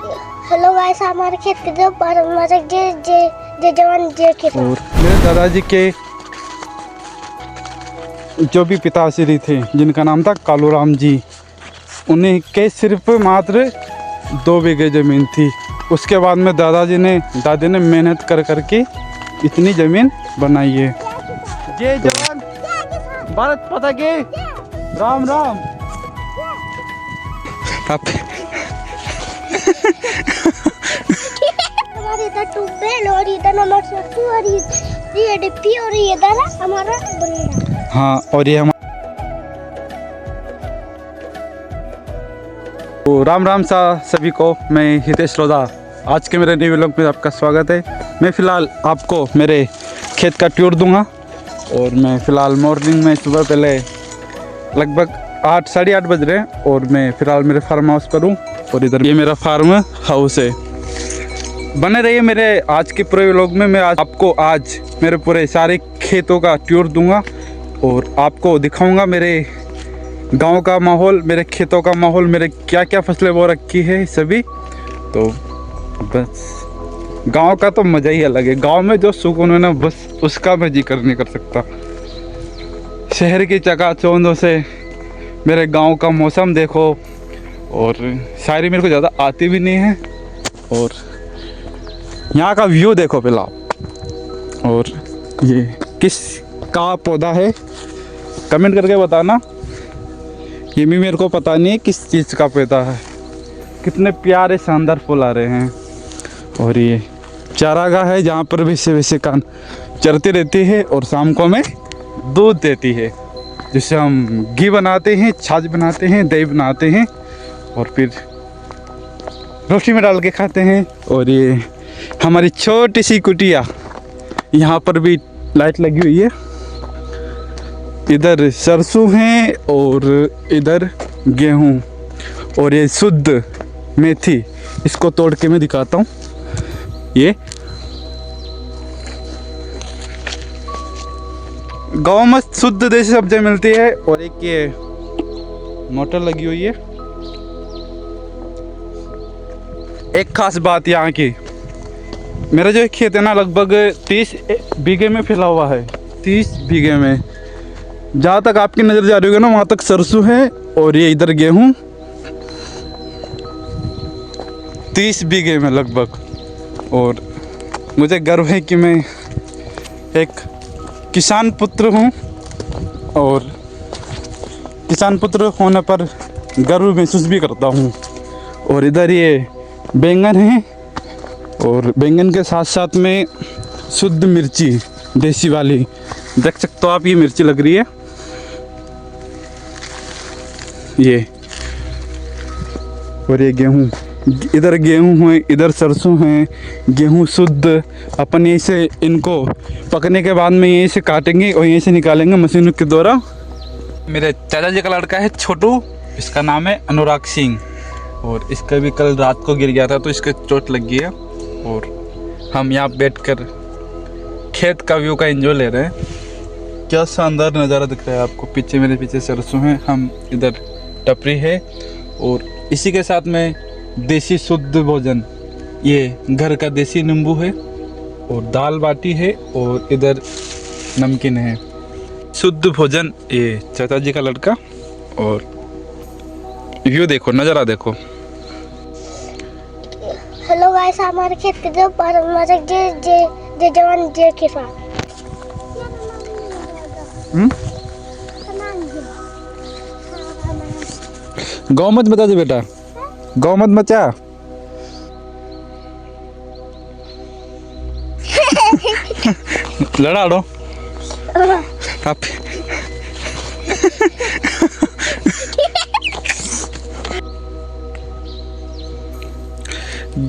Hello guys, हमारे खेत के जो जे जवान जे के और मेरे दादाजी के जो भी पिताश्री थे जिनका नाम था कालूराम जी, उन्हें के सिर्फ मात्र 2 बीघे ज़मीन थी। उसके बाद में दादी ने मेहनत कर करके इतनी ज़मीन बनाई है। जय जवान भारत माता की, राम राम। आप हमारे इधर ट्यूबवेल और इधर नमक सत्तू और ये डिप्पी और ये इधर हमारा बनेगा। हाँ, और ये हम तो राम राम सा सभी को। मैं हितेश रोजा, आज के मेरे न्यू व्लॉग में आपका स्वागत है। मैं फ़िलहाल आपको मेरे खेत का टूर दूंगा और मैं फ़िलहाल मॉर्निंग में सुबह पहले लगभग 8 साढ़े 8 बज रहे हैं और मैं फ़िलहाल मेरे फार्म हाउस पर हूँ और इधर ये मेरा फार्म हाउस है। बने रहिए मेरे आज के पूरे व्लॉग में। मैं आपको आज मेरे पूरे सारे खेतों का टूर दूंगा और आपको दिखाऊंगा मेरे गांव का माहौल, मेरे खेतों का माहौल, मेरे क्या क्या फसलें वो रखी है सभी। तो बस गांव का तो मज़ा ही अलग है। गांव में जो सुकून है ना, बस उसका मैं जिक्र नहीं कर सकता। शहर की चकाचौंधों से मेरे गांव का मौसम देखो, और शायरी मेरे को ज़्यादा आती भी नहीं है, और यहाँ का व्यू देखो पहला आप। और ये किस का पौधा है कमेंट करके बताना, ये भी मेरे को पता नहीं है किस चीज़ का पौधा है। कितने प्यारे शानदार फूल आ रहे हैं। और ये चारागाह है जहाँ पर वैसे कान चरती रहती है और शाम को हमें दूध देती है, जिससे हम घी बनाते हैं, छाछ बनाते हैं, दही बनाते हैं और फिर रोटी में डाल के खाते हैं। और ये हमारी छोटी सी कुटिया, यहाँ पर भी लाइट लगी हुई है। इधर सरसों हैं और इधर गेहूँ, और ये शुद्ध मेथी, इसको तोड़ के मैं दिखाता हूँ। ये गाँव में शुद्ध देसी सब्जियाँ मिलती है। और एक ये मोटर लगी हुई है। एक खास बात यहाँ की, मेरा जो खेत है ना लगभग 30 बीघे में फैला हुआ है। 30 बीघे में, जहाँ तक आपकी नज़र जा रही होगी ना वहाँ तक सरसों है और ये इधर गेहूँ। 30 बीघे में लगभग। और मुझे गर्व है कि मैं एक किसान पुत्र हूँ, और किसान पुत्र होने पर गर्व महसूस भी करता हूँ। और इधर ये बैंगन है, और बैंगन के साथ साथ में शुद्ध मिर्ची देसी वाली, देख सकते हो आप, ये मिर्ची लग रही है ये। और ये गेहूँ, इधर गेहूँ है, इधर सरसों है। गेहूँ शुद्ध अपन यहीं से इनको पकने के बाद में यहीं से काटेंगे और यहीं से निकालेंगे मशीनों के द्वारा। मेरे चाचा जी का लड़का है छोटू, इसका नाम है अनुराग सिंह, और इसका भी कल रात को गिर गया था तो इसके चोट लग गई है। और हम यहाँ बैठकर खेत का व्यू का एंजॉय ले रहे हैं। क्या शानदार नज़ारा दिख रहा है आपको। पीछे मेरे पीछे सरसों है, हम इधर टपरी है, और इसी के साथ में देसी शुद्ध भोजन, ये घर का देसी नींबू है, और दाल बाटी है, और इधर नमकीन है। शुद्ध भोजन, ये चाचा जी का लड़का। और व्यू देखो, नज़ारा देखो। हेलो गाइस, हमारे खेत के जो जे जवान जे के साथ गौ मत बता दे बेटा, गौ मत बचा। लड़ा लो आप।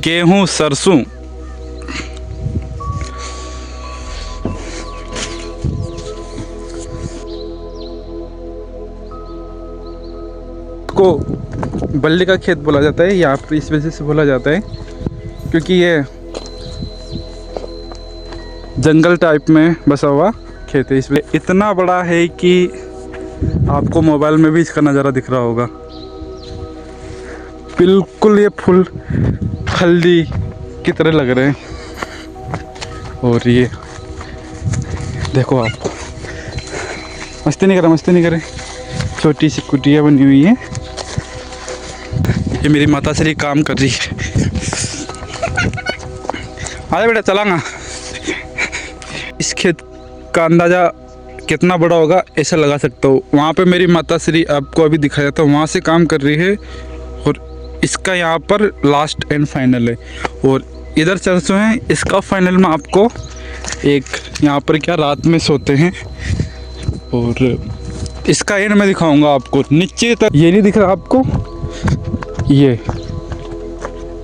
गेहूं सरसों, को बल्ली का खेत बोला जाता है यहाँ पर, इस वजह से बोला जाता है क्योंकि ये जंगल टाइप में बसा हुआ खेत है। इसमें इतना बड़ा है कि आपको मोबाइल में भी इसका नज़ारा दिख रहा होगा। बिल्कुल ये फुल हल्दी की तरह लग रहे हैं। और ये देखो आप, मस्ती नहीं करें, छोटी सी कुटिया बनी हुई है। ये मेरी माता श्री काम कर रही है। आजा बेटा चलाना। इस खेत का अंदाज़ा कितना बड़ा होगा ऐसा लगा सकता हो। वहाँ पे मेरी माता श्री आपको अभी दिखाया था, वहाँ से काम कर रही है। और इसका यहाँ पर लास्ट एंड फाइनल है। और इधर सरसों है, इसका फाइनल में आपको एक यहाँ पर क्या रात में सोते हैं। और इसका एंड में दिखाऊंगा आपको। नीचे तक ये नहीं दिख रहा आपको, ये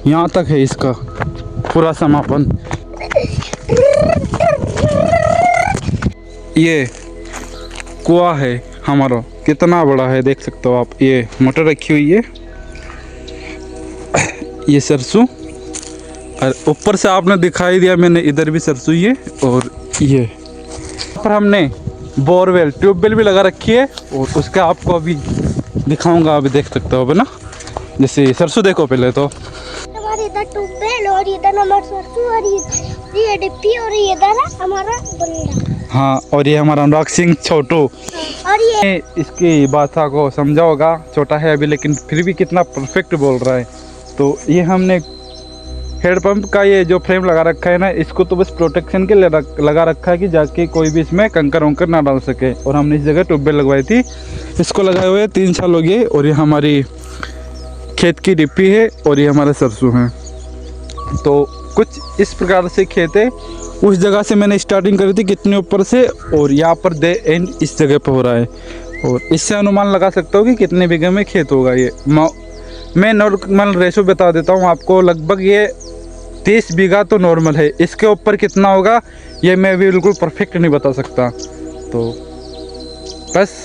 यहाँ तक है इसका पूरा समापन। ये कुआं है हमारा, कितना बड़ा है देख सकते हो आप। ये मोटर रखी हुई है, ये सरसों, और ऊपर से आपने दिखाई दिया मैंने, इधर भी सरसों है। और ये पर हमने बोरवेल ट्यूबवेल भी लगा रखी है, और उसका आपको अभी दिखाऊंगा, अभी देख सकते हो ना। जैसे सरसों देखो पहले तो, हमारे इधर ट्यूबवेल और इधर हमारा सरसों और ये डिप्पी और इधर हमारा बंदा। हाँ, और ये हमारा अनुराग सिंह छोटू। और ये इसकी भाषा को समझा होगा, छोटा है अभी लेकिन फिर भी कितना परफेक्ट बोल रहा है। तो ये हमने हेडपम्प का ये जो फ्रेम लगा रखा है ना, इसको तो बस प्रोटेक्शन के लिए लगा रखा है कि जाके कोई भी इसमें कंकर वंकर ना डाल सके। और हमने इस जगह ट्यूबवेल लगवाई थी, इसको लगाए हुए 3 साल हो गए। और ये हमारी खेत की डिप्पी है, और ये हमारा सरसों है। तो कुछ इस प्रकार से खेत है। उस जगह से मैंने स्टार्टिंग करी थी कितने ऊपर से, और यहाँ पर दे एंड इस जगह पर हो रहा है। और इससे अनुमान लगा सकता हूँ कि कितने बीघे में खेत होगा। ये मैं नॉर्मल रेशो बता देता हूँ आपको, लगभग ये 30 बीघा तो नॉर्मल है। इसके ऊपर कितना होगा ये मैं भी बिल्कुल परफेक्ट नहीं बता सकता। तो बस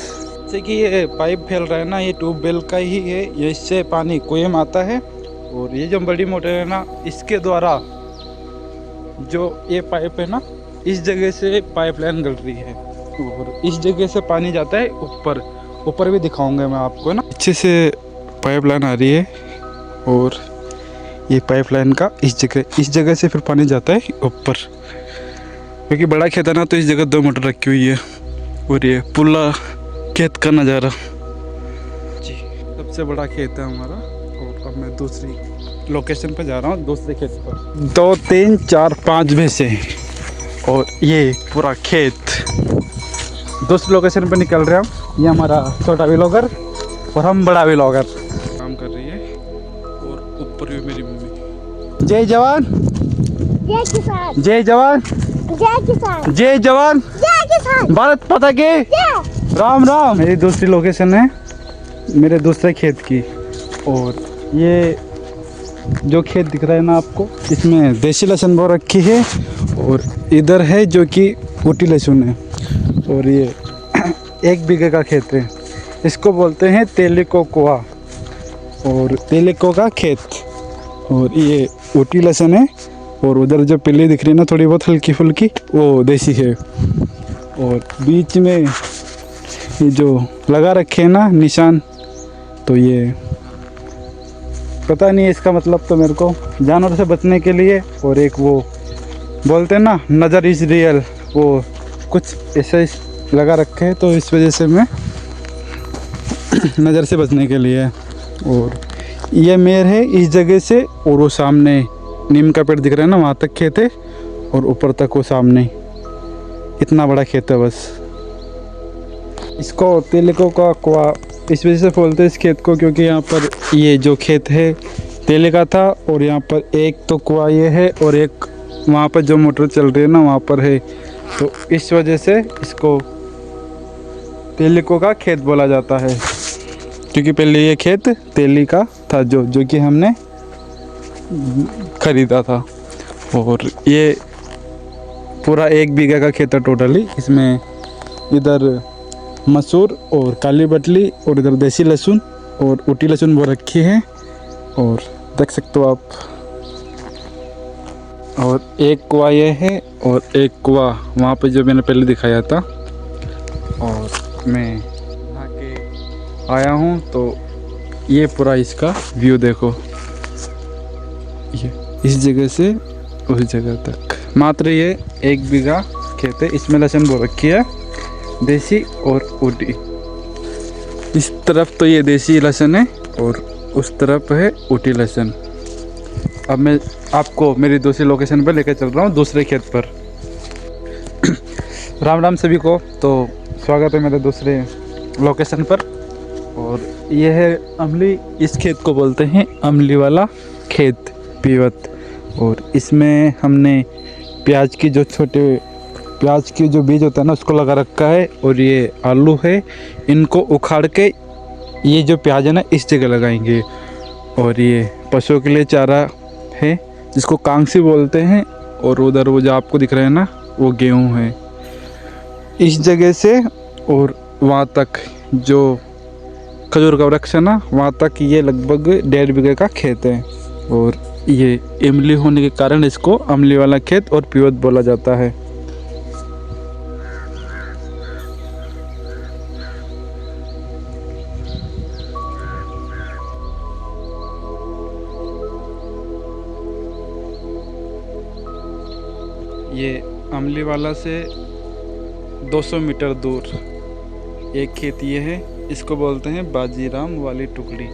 जैसे कि ये पाइप फैल रहा है ना, ये ट्यूबवेल का ही है। ये इससे पानी कुएं में आता है, और ये जो बड़ी मोटर है ना, इसके द्वारा जो ये पाइप है ना, इस जगह से पाइपलाइन गल रही है, और इस जगह से पानी जाता है ऊपर। ऊपर भी दिखाऊंगा मैं आपको ना, अच्छे से पाइपलाइन आ रही है। और ये पाइपलाइन का इस जगह से फिर पानी जाता है ऊपर, क्योंकि बड़ा खेत है ना, तो इस जगह 2 मोटर रखी हुई है। और ये पूरा खेत का नज़ारा जी, सबसे बड़ा खेत है हमारा। और अब मैं दूसरी लोकेशन पर जा रहा हूँ, दूसरे खेत पर। 2, 3, 4, 5 भैंसे, और ये पूरा खेत। दूसरी लोकेशन पर निकल रहा हूँ। ये हमारा छोटा व्लॉगर और हम बड़ा व्लॉगर काम कर रही है। और ऊपर भी मेरी मम्मी। जय जवान, जय किसान, जय जवान, जय किसान, जय जवान, जय किसान, भारत माता के राम राम। मेरी दूसरी लोकेशन है मेरे दूसरे खेत की। और ये जो खेत दिख रहा है ना आपको, इसमें देसी लहसुन बो रखी है, और इधर है जो कि ऊटी लहसुन है। और ये 1 बीघे का खेत है, इसको बोलते हैं तेलिको कुआ और तेलिको का खेत। और ये ऊटी लहसुन है, और उधर जो पिल्ली दिख रही है ना थोड़ी बहुत हल्की फुल्की, वो देसी है। और बीच में ये जो लगा रखे हैं ना निशान, तो ये पता नहीं है इसका मतलब, तो मेरे को जानवर से बचने के लिए। और एक वो बोलते हैं ना नज़र इज रियल, वो कुछ ऐसे लगा रखे हैं, तो इस वजह से मैं नज़र से बचने के लिए। और ये मेर है इस जगह से, और वो सामने नीम का पेड़ दिख रहा है ना, वहाँ तक खेत है, और ऊपर तक वो सामने इतना बड़ा खेत है बस। इसको तेलिको का कुआ इस वजह से बोलते हैं इस खेत को, क्योंकि यहाँ पर ये जो खेत है तेले का था, और यहाँ पर एक तो कुआ ये है, और एक वहाँ पर जो मोटर चल रही है ना वहाँ पर है। तो इस वजह से इसको तेलिको का खेत बोला जाता है, क्योंकि पहले ये खेत तेली का था जो कि हमने खरीदा था। और ये पूरा 1 बीघा का खेत है टोटली। इसमें इधर मसूर और काली बटली, और इधर देसी लहसुन और ऊटी लहसुन वो रखी है, और देख सकते हो आप। और एक कुआं ये है, और एक कुआं वहाँ पे जो मैंने पहले दिखाया था। और मैं नहा के आया हूँ, तो ये पूरा इसका व्यू देखो, ये इस जगह से उस जगह तक मात्र ये 1 बीघा खेत है। इसमें लहसुन बो रखी है, देसी और ऊटी। इस तरफ तो ये देसी लहसुन है और उस तरफ है ऊटी लहसुन। अब मैं आपको मेरी दूसरी लोकेशन पर लेकर चल रहा हूँ, दूसरे खेत पर। राम राम सभी को। तो स्वागत है मेरे दूसरे लोकेशन पर। और ये है अमली, इस खेत को बोलते हैं अमली वाला खेत, पीवत। और इसमें हमने प्याज की जो बीज होता है ना, उसको लगा रखा है। और ये आलू है, इनको उखाड़ के ये जो प्याज है ना इस जगह लगाएंगे। और ये पशुओं के लिए चारा है जिसको कांगसी बोलते हैं। और उधर वो जो आपको दिख रहा है ना, वो गेहूँ है। इस जगह से और वहाँ तक जो खजूर का वृक्ष है ना, वहाँ तक ये लगभग 1.5 बीघे का खेत है। और ये इमली होने के कारण इसको अमली वाला खेत और पीवत बोला जाता है। ये अमली वाला से 200 मीटर दूर एक खेत ये है, इसको बोलते हैं बाजीराम वाली टुकड़ी।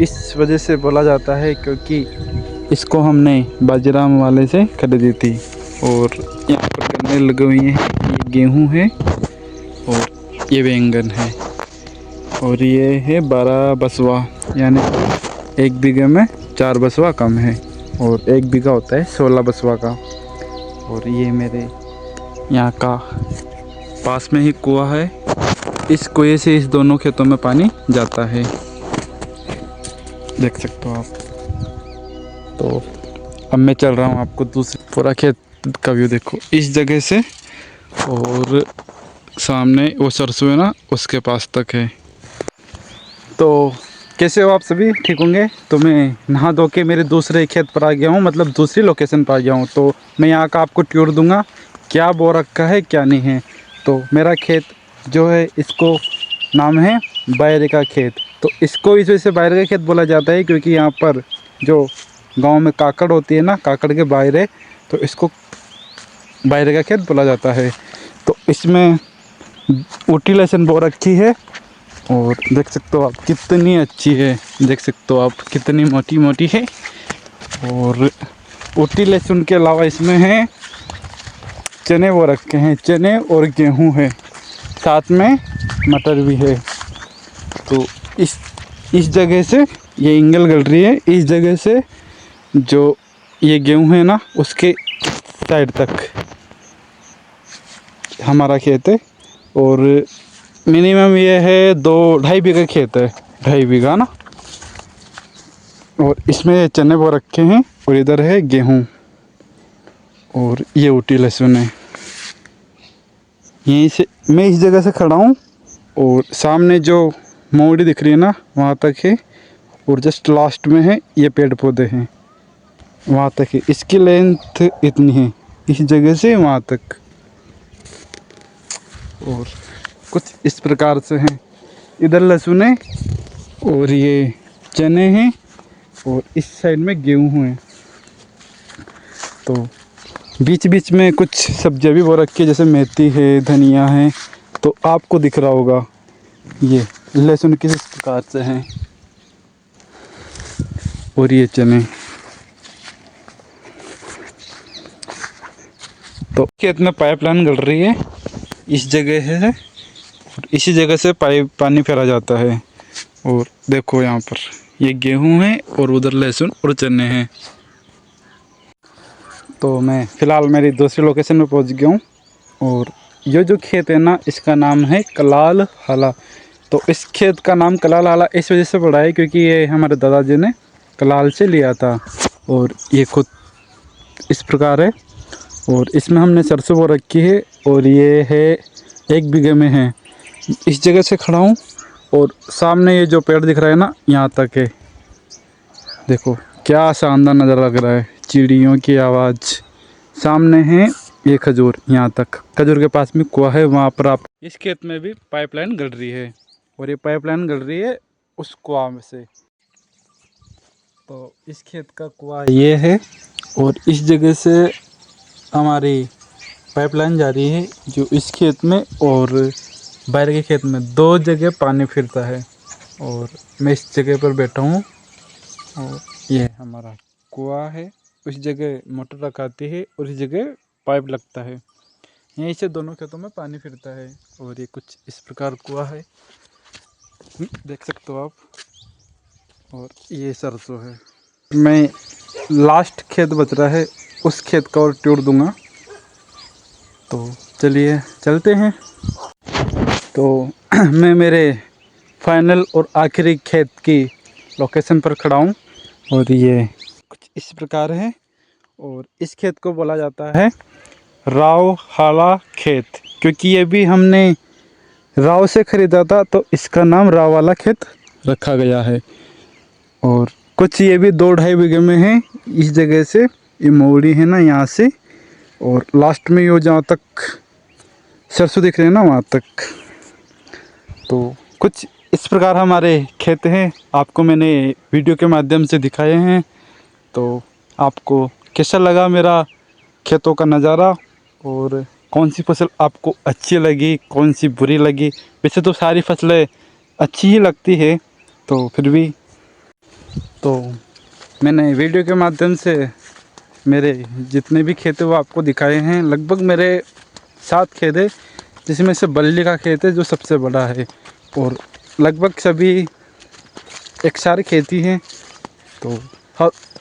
इस वजह से बोला जाता है क्योंकि इसको हमने बाजीराम वाले से खरीदी थी। और यहाँ पर गन्ने लगे हुए हैं, ये गेहूँ है और ये बैंगन है। और ये है 12 बसवा, यानी 1 बीघे में 4 बसवा कम है। और 1 बीघा होता है 16 बसवा का। और ये मेरे यहाँ का पास में ही कुआं है, इस कुएं से इस दोनों खेतों में पानी जाता है, देख सकते हो आप। तो अब मैं चल रहा हूँ, आपको दूसरी पूरा खेत का व्यू देखो इस जगह से। और सामने वो सरसों है ना, उसके पास तक है। तो कैसे हो आप सभी? ठीक होंगे? तो मैं नहा धो के मेरे दूसरे खेत पर आ गया हूँ, मतलब दूसरी लोकेशन पर आ गया हूँ। तो मैं यहाँ का आपको टूर दूंगा, क्या बो रखा है क्या नहीं है। तो मेरा खेत जो है, इसको नाम है बायरे का खेत। तो इसको इस वजह से बायरे का खेत बोला जाता है क्योंकि यहाँ पर जो गांव में काकड़ होती है ना, काकड़ के बायरे, तो इसको बायरे का खेत बोला जाता है। तो इसमें ऊटी लहसुन बो रखी है और देख सकते हो आप कितनी अच्छी है, देख सकते हो आप कितनी मोटी मोटी है। और ऊटी लहसुन के अलावा इसमें है चने वो रखे हैं, चने और गेहूं है, साथ में मटर भी है। तो इस जगह से ये इंगल गल रही है, इस जगह से जो ये गेहूं है ना, उसके साइड तक हमारा खेत है। और मिनिमम ये है 2-2.5 बीघा खेत है, 2.5 बीघा ना। और इसमें चने वो रखे हैं और इधर है गेहूं और ये ऊटी लहसुन है। यहीं से मैं इस जगह से खड़ा हूँ और सामने जो मोड़ी दिख रही है ना, वहाँ तक है। और जस्ट लास्ट में है ये पेड़ पौधे हैं, वहाँ तक है। इसकी लेंथ इतनी है, इस जगह से वहाँ तक। और कुछ इस प्रकार से हैं, इधर लहसुन है और ये चने हैं और इस साइड में गेहूँ हैं। तो बीच बीच में कुछ सब्जियां भी बो रखी है, जैसे मेथी है, धनिया है। तो आपको दिख रहा होगा ये लहसुन किस प्रकार से हैं और ये चने। तो खेत में पाइपलाइन गल रही है इस जगह है, और इसी जगह से पानी फेरा जाता है। और देखो यहाँ पर ये गेहूं है और उधर लहसुन और चने हैं। तो मैं फ़िलहाल मेरी दूसरी लोकेशन में पहुँच गया हूँ। और ये जो खेत है ना, इसका नाम है कलाल हाला। तो इस खेत का नाम कलाल हाला इस वजह से पड़ा है क्योंकि ये हमारे दादाजी ने कलाल से लिया था। और ये खुद इस प्रकार है। और इसमें हमने सरसों बो रखी है और ये है 1 बीघे में है। इस जगह से खड़ा हूँ और सामने ये जो पेड़ दिख रहा है ना, यहाँ तक है। देखो क्या शानदार नज़ारा लग रहा है, चिड़ियों की आवाज़। सामने है ये खजूर, यहाँ तक खजूर के पास में कुआं है, वहाँ पर आप इस खेत में भी पाइपलाइन गल रही है। और ये पाइपलाइन गल रही है उस कुआं में से। तो इस खेत का कुआं ये है और इस जगह से हमारी पाइपलाइन जा रही है जो इस खेत में और बाहर के खेत में 2 जगह पानी फिरता है। और मैं इस जगह पर बैठा हूँ और ये हमारा कुआं है। उस जगह मोटर रखाती है और इस जगह पाइप लगता है। यहीं से दोनों खेतों में पानी फिरता है और ये कुछ इस प्रकार कुआं है, देख सकते हो आप। और ये सरसों है। मैं लास्ट खेत बच रहा है उस खेत का और टूर दूंगा, तो चलिए चलते हैं। तो मैं मेरे फाइनल और आखिरी खेत की लोकेशन पर खड़ा हूँ और ये कुछ इस प्रकार है। और इस खेत को बोला जाता है राव हाला खेत, क्योंकि ये भी हमने राव से ख़रीदा था तो इसका नाम राव वाला खेत रखा गया है। और कुछ ये भी 2-2.5 बीघे में है। इस जगह से ये मोड़ी है ना, यहाँ से और लास्ट में यो जहाँ तक सरसों दिख रहे हैं ना वहाँ तक। तो कुछ इस प्रकार हमारे खेत हैं, आपको मैंने वीडियो के माध्यम से दिखाए हैं। तो आपको कैसा लगा मेरा खेतों का नज़ारा और कौन सी फसल आपको अच्छी लगी, कौन सी बुरी लगी? वैसे तो सारी फसलें अच्छी ही लगती है, तो फिर भी तो मैंने वीडियो के माध्यम से मेरे जितने भी खेत हैं वो आपको दिखाए हैं। लगभग मेरे 7 खेत है, जिसमें से बल्ली का खेत है जो सबसे बड़ा है और लगभग सभी एक सारे खेती हैं। तो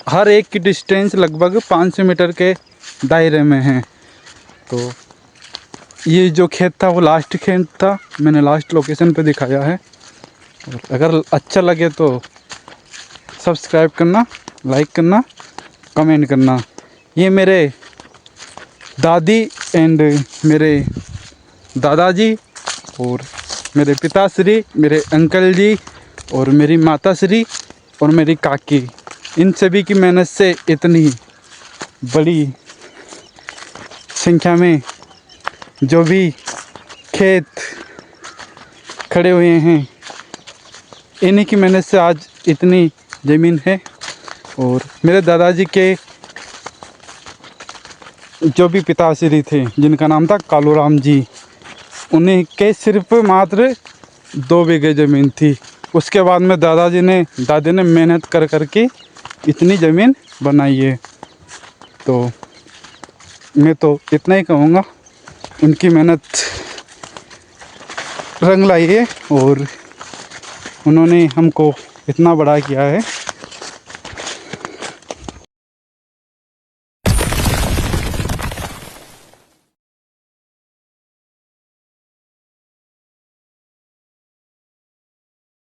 हर एक की डिस्टेंस लगभग 500 मीटर के दायरे में है। तो ये जो खेत था वो लास्ट खेत था, मैंने लास्ट लोकेशन पे दिखाया है। और अगर अच्छा लगे तो सब्सक्राइब करना, लाइक करना, कमेंट करना। ये मेरे दादी एंड मेरे दादाजी और मेरे पिताश्री, मेरे अंकल जी और मेरी माताश्री और मेरी काकी, इन सभी की मेहनत से इतनी बड़ी संख्या में जो भी खेत खड़े हुए हैं, इन्हीं की मेहनत से आज इतनी ज़मीन है। और मेरे दादाजी के जो भी पिताश्री थे जिनका नाम था कालूराम जी, उन्हीं के सिर्फ मात्र 2 बीघे ज़मीन थी। उसके बाद में दादी ने मेहनत कर के इतनी ज़मीन बनाई है। तो मैं तो इतना ही कहूँगा, उनकी मेहनत रंग लाई है और उन्होंने हमको इतना बड़ा किया है।